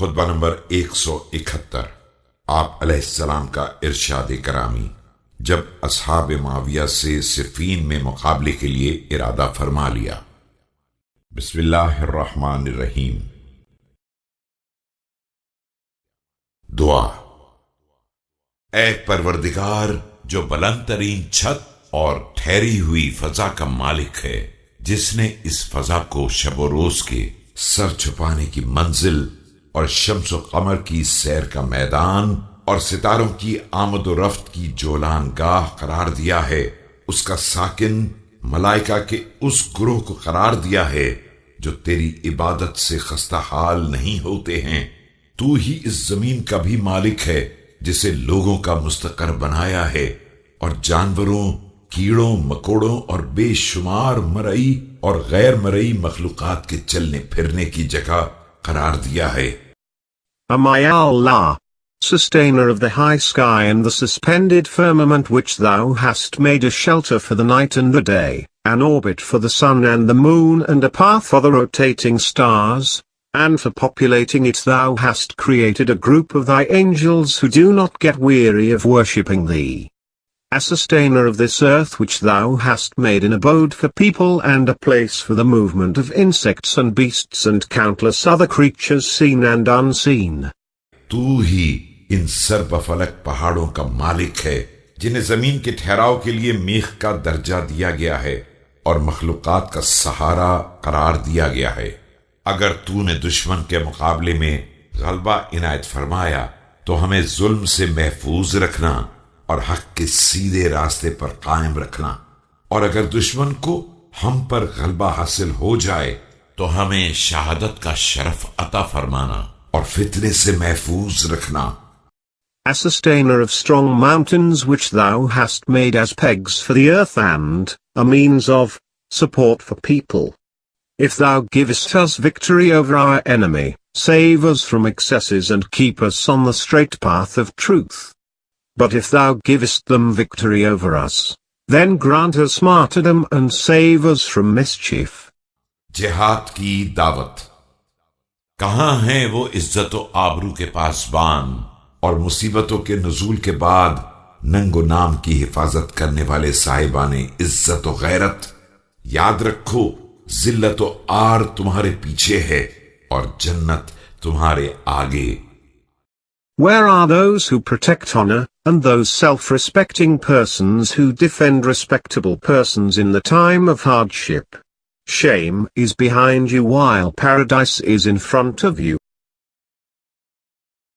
खुतबा number 171। आप अलैहिस्सलाम का इरशाद करामी, जब असहाब माविया से सिफ़ीन में मुकाबले के लिए इरादा फरमा लिया। बिस्मिल्लाहिर्रहमानिर्रहीम। दुआ। ऐ परवरदिगार, जो बुलंद तरीन छत और ठहरी हुई फजा का मालिक है, जिसने इस फजा को शब रोज के सर छुपाने की मंजिल और शम्स कमर की सैर का मैदान और सितारों की आमद व रफ्त की जोलान गाह करार दिया है, उसका साकिन मलाइका के उस गुरोह को करार दिया है जो तेरी इबादत से खस्ता हाल नहीं होते हैं। तू ही इस जमीन का भी मालिक है, जिसे लोगों का मुस्तकर बनाया है और जानवरों, कीड़ों मकोड़ों और बेशुमार मरई और गैर मरई मखलूकात के चलने फिरने की जगह करार दिया है। Am I Allah, sustainer of the high sky and the suspended firmament, which thou hast made a shelter for the night and the day, an orbit for the sun and the moon, and a path for the rotating stars, and for populating it thou hast created a group of thy angels who do not get weary of worshipping thee. A sustainer of this earth which thou hast made an abode for people and a place for the movement of insects and beasts and countless other creatures seen and unseen. तू ही इन सरबफलक पहाड़ों का मालिक है, जिन्हें जमीन के ठहराव के लिए मीख का दर्जा दिया गया है और मखलूकात का सहारा करार दिया गया है। अगर तूने दुश्मन के मुकाबले में गलबा इनायत फरमाया तो हमें जुल्म से महफूज रखना और हक के सीधे रास्ते पर कायम रखना, और अगर दुश्मन को हम पर गलबा हासिल हो जाए तो हमें शहादत का शरफ अता फरमाना और फितने से महफूज रखना। A sustainer of strong mountains which thou hast made as pegs for the earth and a means of support for people. If thou givest us victory over our enemy, save us from excesses and keep us on the straight path of truth. But if thou givest them victory over us, then grant us martyrdom and save us from mischief. जिहाद की दावत। कहां है वो इज्जत व आबरू के पासबान और मुसीबतों के नुज़ूल के बाद नंगो नाम की हिफाजत करने वाले साहिबाने इज्जत व गैरत। याद रखो, जिल्लत व आर तुम्हारे पीछे है और जन्नत तुम्हारे आगे। Where are those who protect honor, and those self-respecting persons who defend respectable persons in the time of hardship? Shame is behind you while paradise is in front of you.